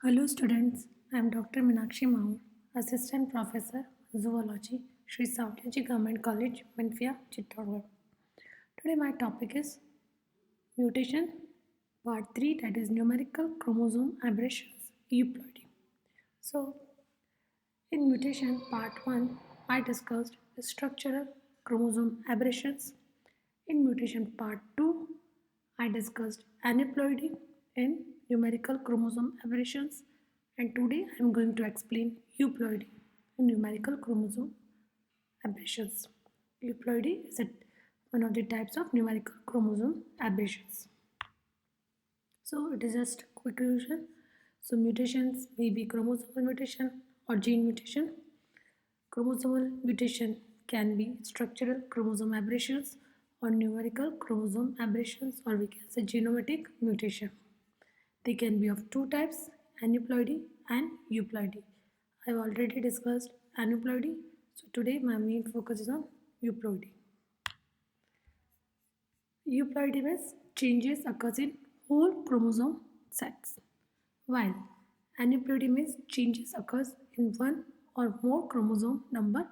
Hello students, I am Dr. Meenakshi Maur, Assistant Professor, Zoology, Sri Savlaji Government College, Manfia, Chittorgarh. Today my topic is mutation, part 3, that is numerical chromosome aberrations, euploidy. So in mutation part 1, I discussed structural chromosome aberrations. In mutation part 2, I discussed aneuploidy in numerical chromosome aberrations, and today I am going to explain euploidy in numerical chromosome aberrations. Euploidy is one of the types of numerical chromosome aberrations. So it is just a quick revision. So mutations may be chromosomal mutation or gene mutation. Chromosomal mutation can be structural chromosome aberrations or numerical chromosome aberrations, or we can say genometric mutation. They can be of two types, aneuploidy and euploidy. I have already discussed aneuploidy, so today my main focus is on euploidy. Euploidy means changes occurs in whole chromosome sets, while aneuploidy means changes occurs in one or more chromosome number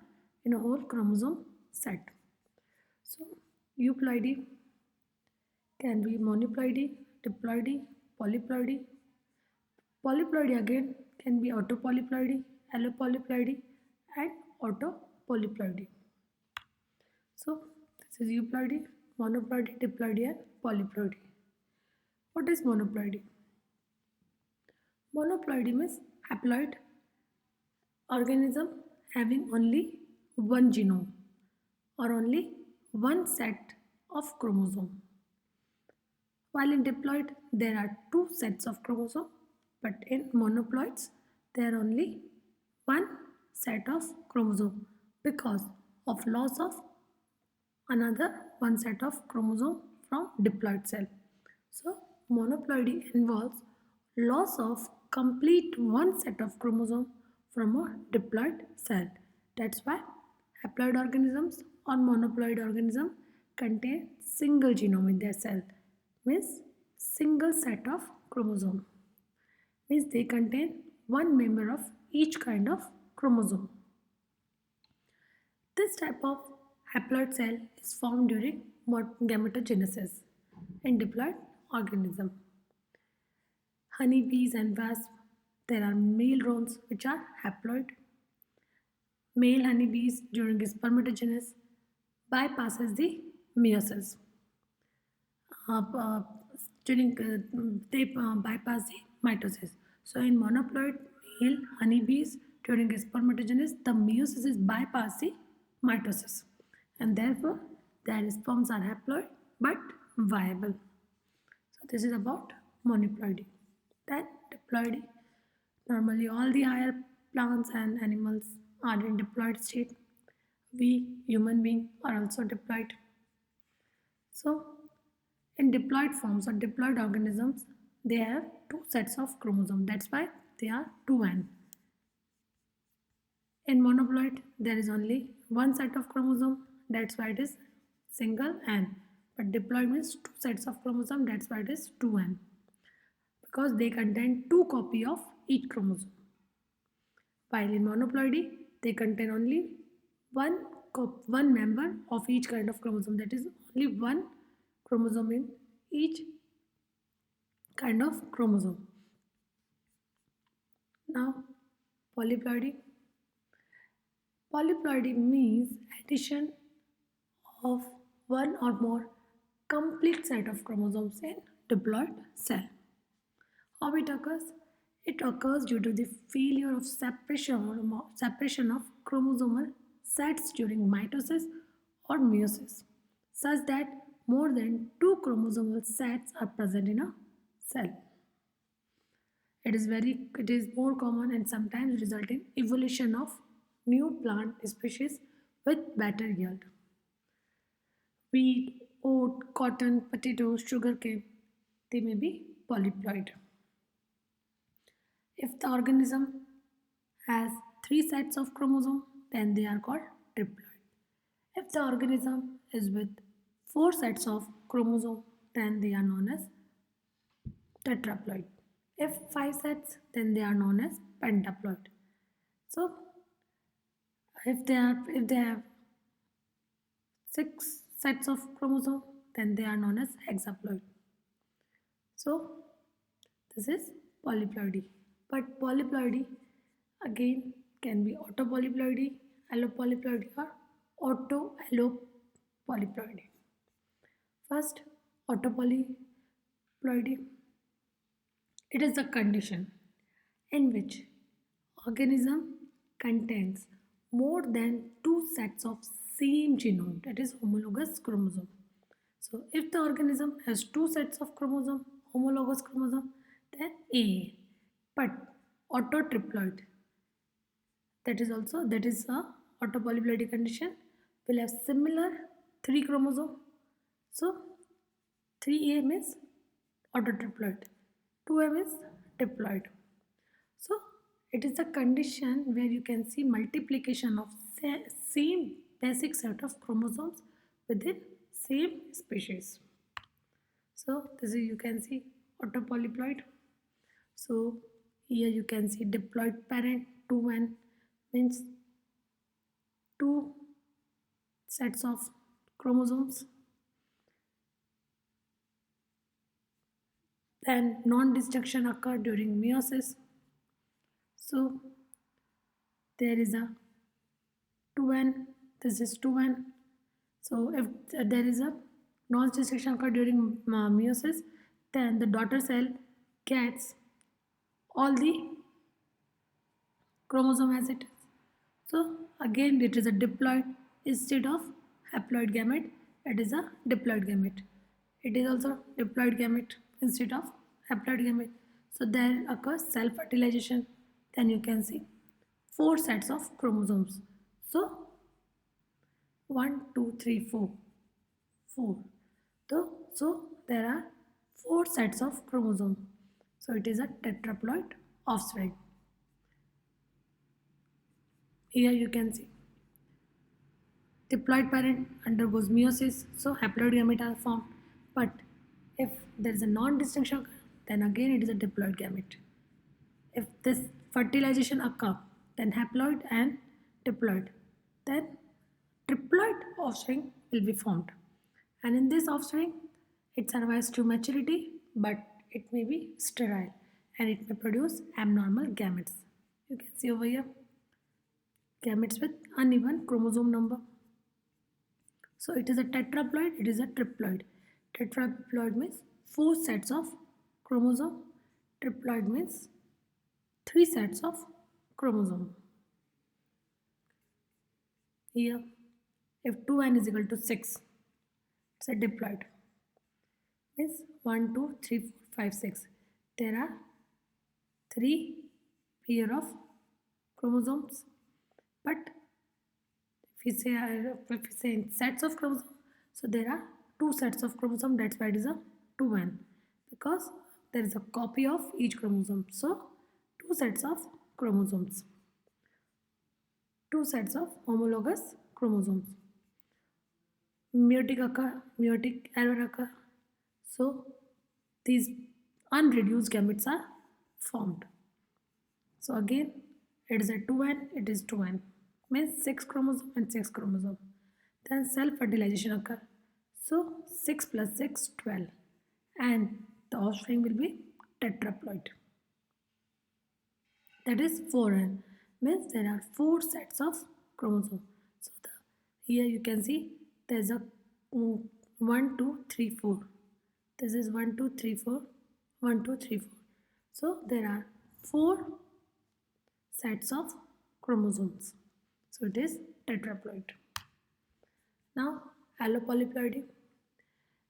in a whole chromosome set. So euploidy can be monoploidy, diploidy, polyploidy. Polyploidy again can be autopolyploidy, allopolyploidy, and autopolyploidy. So this is euploidy, monoploidy, diploidy, and polyploidy. What is monoploidy? Monoploidy means haploid organism having only one genome or only one set of chromosome. While in diploid there are two sets of chromosome, but in monoploids there are only one set of chromosome because of loss of another one set of chromosome from diploid cell. So monoploidy involves loss of complete one set of chromosome from a diploid cell. That's why haploid organisms or monoploid organism contain single genome in their cell, means single set of chromosome, means they contain one member of each kind of chromosome. This type of haploid cell is formed during gametogenesis in diploid organism. Honeybees and wasps, there are male drones which are haploid. Male honeybees during spermatogenesis bypasses the meiosis. Uh, uh, they bypass the mitosis. So in monoploid male honeybees during spermatogenesis, the meiosis is bypass the mitosis, and therefore their sperms are haploid but viable. So this is about monoploidy. Then diploidy. Normally all the higher plants and animals are in diploid state. We human beings are also diploid. So in diploid forms or diploid organisms, they have two sets of chromosomes. That's why they are 2n. In monoploid, there is only one set of chromosome. That's why it is single n. But diploid means two sets of chromosome. That's why it is 2n. Because they contain two copy of each chromosome. While in monoploidy, they contain only one member of each kind of chromosome. That is only one chromosome in each kind of chromosome. Now, polyploidy. Polyploidy means addition of one or more complete set of chromosomes in diploid cell. How it occurs? It occurs due to the failure of separation of chromosomal sets during mitosis or meiosis, such that more than two chromosomal sets are present in a cell. It is more common and sometimes result in evolution of new plant species with better yield. Wheat, oat, cotton, potatoes, sugarcane, they may be polyploid. If the organism has three sets of chromosome, then they are called triploid. If the organism is with four sets of chromosome, then they are known as tetraploid. If 5 sets, then they are known as pentaploid. So if they have 6 sets of chromosome, then they are known as hexaploid. So this is polyploidy. But polyploidy again can be autopolyploidy, allopolyploidy or autoallopolyploidy. First, autopolyploidy. It is a condition in which organism contains more than two sets of same genome, that is homologous chromosome. So if the organism has two sets of chromosome, homologous chromosome, then A. But autotriploid, that is a autopolyploidy condition, will have similar three chromosome. So 3A means autotriploid, 2A means triploid. So it is a condition where you can see multiplication of same basic set of chromosomes within same species. So this is, you can see autopolyploid. So here you can see diploid parent 2N means two sets of chromosomes. Then non-destruction occur during meiosis. So there is a 2N, this is 2N. So if there is a non-destruction occur during meiosis, then the daughter cell gets all the chromosome as it is. So again it is a diploid instead of haploid gamete. It is a diploid gamete. It is also diploid gamete instead of haploid gamete. So there occurs cell fertilization. Then you can see four sets of chromosomes. So 1, 2, 3, 4. 4. So there are four sets of chromosomes. So it is a tetraploid offspring. Here you can see diploid parent undergoes meiosis, so haploid gamete are formed. But if there is a non-distinction, then again it is a diploid gamete. If this fertilization occur, then haploid and diploid, then triploid offspring will be formed. And in this offspring, it survives to maturity, but it may be sterile and it may produce abnormal gametes. You can see over here gametes with uneven chromosome number. So it is a tetraploid, it is a triploid. Tetraploid means four sets of chromosome. Triploid means three sets of chromosome. Here, if 2n is equal to 6, it's a diploid. Means 1, 2, 3, 4, 5, 6. There are three pair of chromosomes. But if we say in sets of chromosomes, so there are two sets of chromosomes. That's why it is a 2n, because there is a copy of each chromosome. So two sets of chromosomes, two sets of homologous chromosomes. Meiotic error occur. So these unreduced gametes are formed. So again, it is a 2n, it is 2n. Means 6 chromosome and 6 chromosome. Then cell fertilization occur. So 6 plus 6, 12. And the offspring will be tetraploid. That is 4n. Means there are 4 sets of chromosomes. So here you can see there is a 1, 2, 3, 4. This is 1, 2, 3, 4. 1, 2, 3, 4. So there are 4 sets of chromosomes. So it is tetraploid. Now allopolyploidy.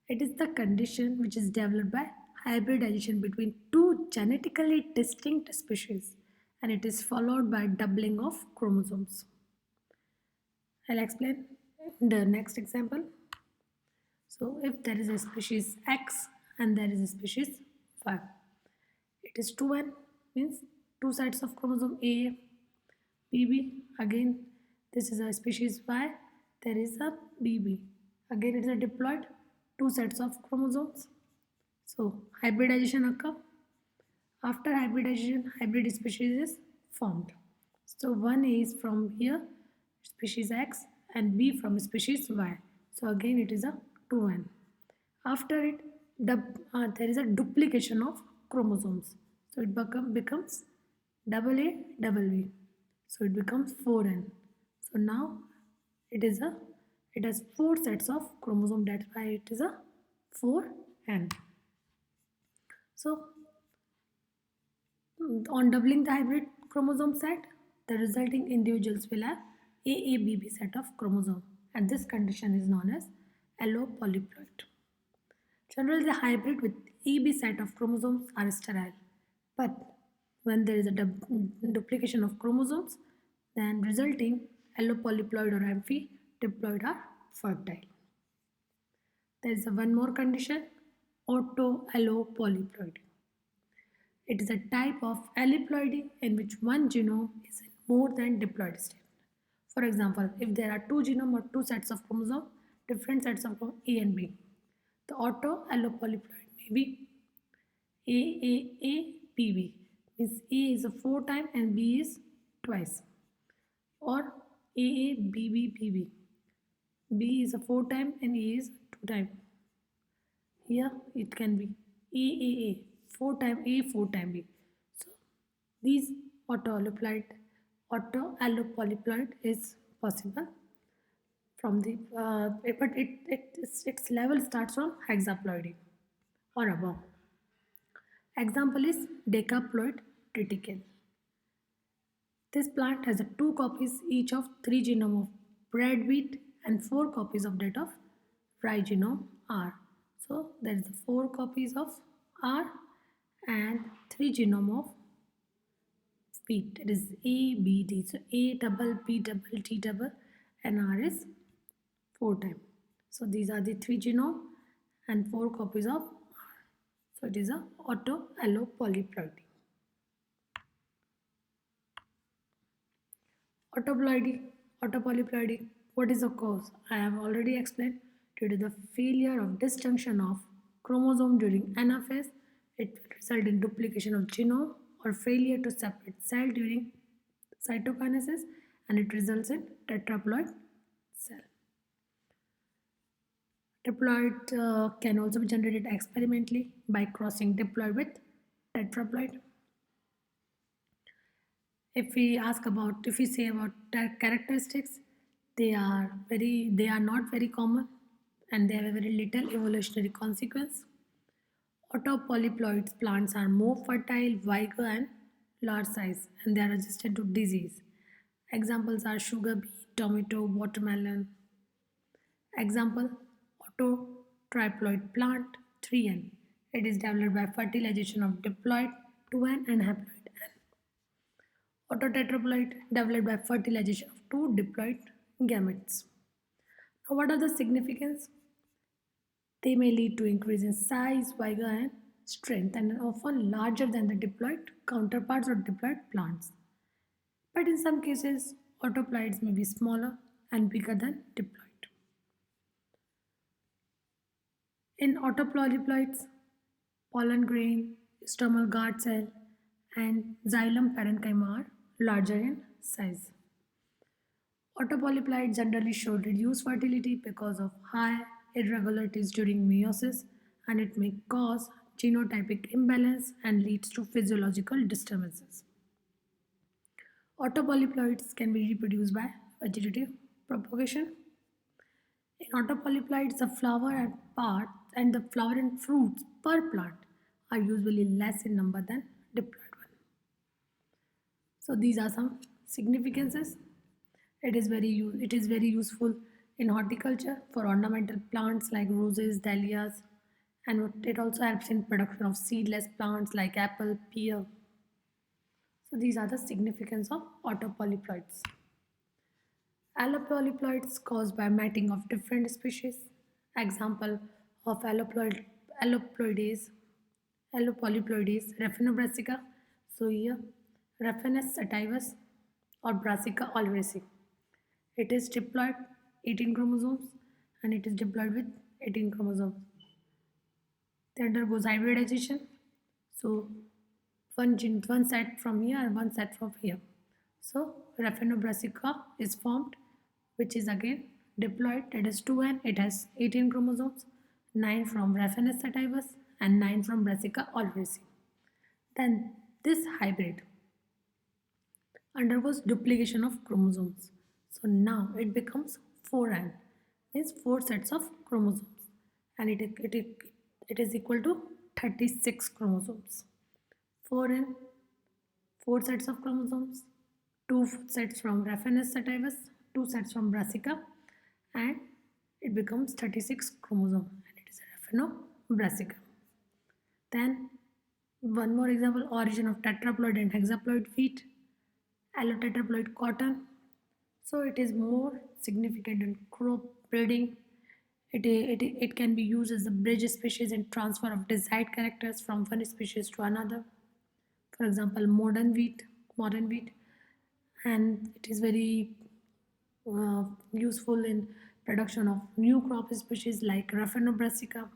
It is the condition which is developed by hybridization between two genetically distinct species, and it is followed by doubling of chromosomes. I'll explain the next example. So if there is a species X and there is a species Y, it is 2n, means two sides of chromosome A, BB. Again, this is a species Y, there is a BB. Again, it is a diploid, two sets of chromosomes. So hybridization occur. After hybridization, hybrid species is formed. So one is from here, species X, and B from species Y. So again it is a 2N. After it, there is a duplication of chromosomes. So it becomes double A, double B. So it becomes 4N. So now it is a it has four sets of chromosome. That's why it is a 4N. So on doubling the hybrid chromosome set, the resulting individuals will have AABB set of chromosome, and this condition is known as allopolyploid. Generally, the hybrid with EB set of chromosomes are sterile, but when there is a duplication of chromosomes, then resulting allopolyploid or amphidiploid are fertile. There is a one more condition, autoallopolyploid. It is a type of aneuploidy in which one genome is in more than diploid state. For example, if there are two genomes or two sets of chromosomes, different sets of A and B, the autoallopolyploid may be AAAPB, means A is a 4 time and B is twice, or AABBPB, B is a 4 time and A is 2 time. Here it can be AAA, 4 time A, 4 time B. So these autoallopolyploid is possible from the but its level starts from hexaploidy or above. Example is decaploid triticale. This plant has a 2 copies each of 3 genome of bread wheat and 4 copies of that of rye genome R. So there is 4 copies of R and 3 genome of wheat. It is A, B, D. So A double, B double, T double, and R is 4 time. So these are the 3 genome and 4 copies of R. So it is a autoallopolyploidy. Autopolyploidy. What is the cause? I have already explained. Due to the failure of disjunction of chromosome during anaphase, it will result in duplication of genome or failure to separate cell during cytokinesis, and it results in tetraploid cell. Triploid can also be generated experimentally by crossing diploid with tetraploid. If we say about characteristics, they are not very common and they have a very little evolutionary consequence. Autopolyploid plants are more fertile, vigor, and large size, and they are resistant to disease. Examples are sugar beet, tomato, watermelon. Example, autotriploid plant 3N. It is developed by fertilization of diploid 2N and haploid N. Autotetraploid developed by fertilization of 2 diploid gametes. Now, what are the significance? They may lead to increase in size, vigor, and strength, and are often larger than the diploid counterparts or diploid plants. But in some cases, autoploids may be smaller and bigger than diploid. In autopolyploids, pollen grain, stromal guard cell, and xylem parenchyma are larger in size. Autopolyploids generally show reduced fertility because of high irregularities during meiosis, and it may cause genotypic imbalance and leads to physiological disturbances. Autopolyploids can be reproduced by vegetative propagation. In autopolyploids, the flower and fruits per plant are usually less in number than diploid one. So these are some significances. It is very useful in horticulture for ornamental plants like roses, dahlias, and it also helps in production of seedless plants like apple, pear. So these are the significance of autopolyploids. Allopolyploids caused by mating of different species. Example of alloploides, Raphinobrassica. So here, Raphanus sativus or Brassica oleracea. It is diploid 18 chromosomes and it is diploid with 18 chromosomes. They undergoes hybridization. So one set from here and one set from here. So Raphenobrassica is formed, which is again diploid. It is 2n. It has 18 chromosomes, 9 from Raphanus sativus and 9 from Brassica oleracea. Then this hybrid undergoes duplication of chromosomes. So now it becomes 4n, means 4 sets of chromosomes, and it is equal to 36 chromosomes. 4n, 4 sets of chromosomes, 2 sets from Raphanus sativus, 2 sets from Brassica, and it becomes 36 chromosome, and it is a Raphanobrassica. Then one more example, origin of tetraploid and hexaploid wheat, allotetraploid cotton. So it is more significant in crop breeding. It can be used as a bridge species in transfer of desired characters from one species to another. For example, modern wheat, and it is very useful in production of new crop species like Raphanobrassica,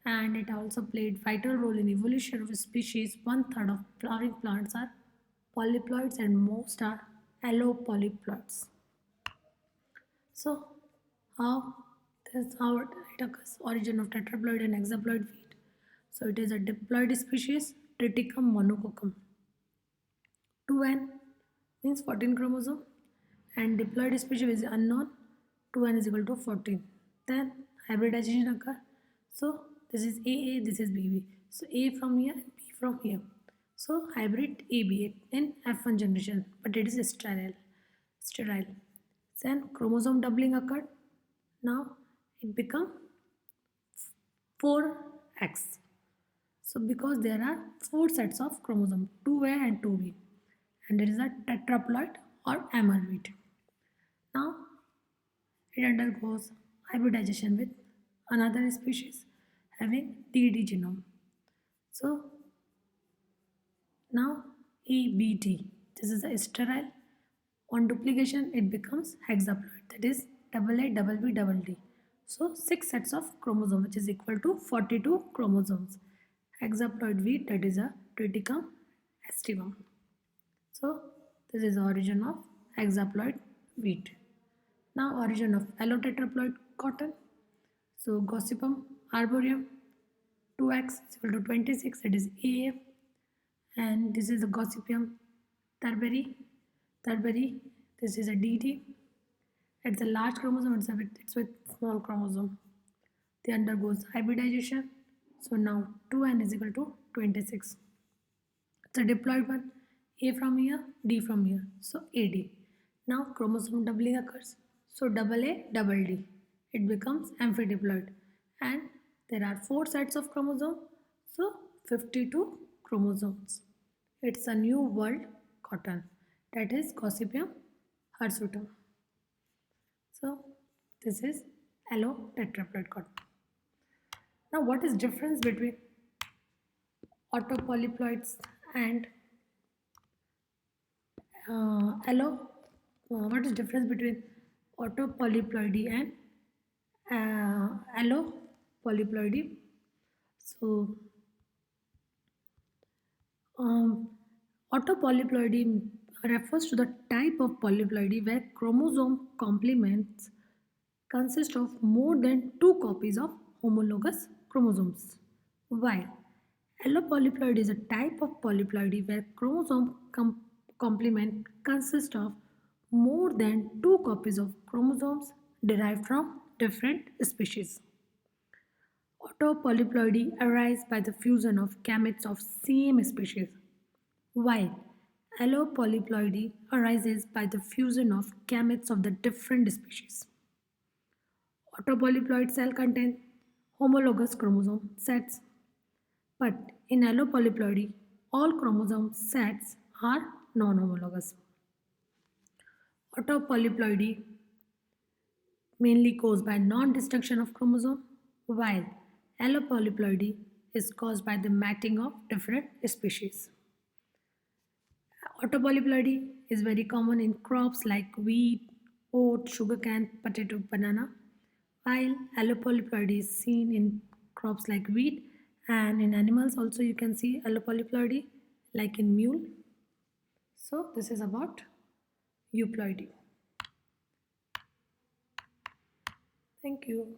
and it also played vital role in evolution of species. One third of flowering plants are polyploids and most are allopolyploids. So how how it occurs? Origin of tetraploid and hexaploid wheat. So it is a diploid species, Triticum monococcum. 2n means 14 chromosome, and diploid species is unknown. 2n is equal to 14. Then hybridization occur. So this is AA, this is BB. So A from here and B from here. So hybrid AB in F1 generation, but it is sterile. Then chromosome doubling occurred. Now it become 4x. So because there are 4 sets of chromosome, 2A and 2B, and there is a tetraploid or amarvite. Now it undergoes hybridization with another species having DD genome. So now EBT, this is a sterile. On duplication it becomes hexaploid, that is double A double B double D. So 6 sets of chromosome, which is equal to 42 chromosomes. Hexaploid wheat, that is a Triticum aestivum. So this is the origin of hexaploid wheat. Now origin of allotetraploid cotton. So Gossypum arboreum, 2x is equal to 26, that is AA, and this is the Gossypium turberi. This is a DT. It's a large chromosome, it's with small chromosome. They undergoes hybridization. So now 2n is equal to 26. It's a diploid one. A from here, D from here. So AD. Now chromosome doubling occurs. So double A, double D. It becomes amphidiploid. And there are 4 sets of chromosome. So 52 chromosomes. It's a new world cotton. That is Gossypium hirsutum. So this is allotetraploid cotton. Now what is difference between autopolyploids and what is difference between autopolyploidy and allopolyploidy? So autopolyploidy refers to the type of polyploidy where chromosome complements consist of more than 2 copies of homologous chromosomes, while allopolyploid is a type of polyploidy where chromosome complement consists of more than 2 copies of chromosomes derived from different species. Autopolyploidy arises by the fusion of gametes of same species, while allopolyploidy arises by the fusion of gametes of the different species. Autopolyploid cell contain homologous chromosome sets, but in allopolyploidy, all chromosome sets are non-homologous. Autopolyploidy mainly caused by non-destruction of chromosome, while allopolyploidy is caused by the mating of different species. Autopolyploidy is very common in crops like wheat, oat, sugarcane, potato, banana, while allopolyploidy is seen in crops like wheat, and in animals also you can see allopolyploidy like in mule. So this is about euploidy. Thank you.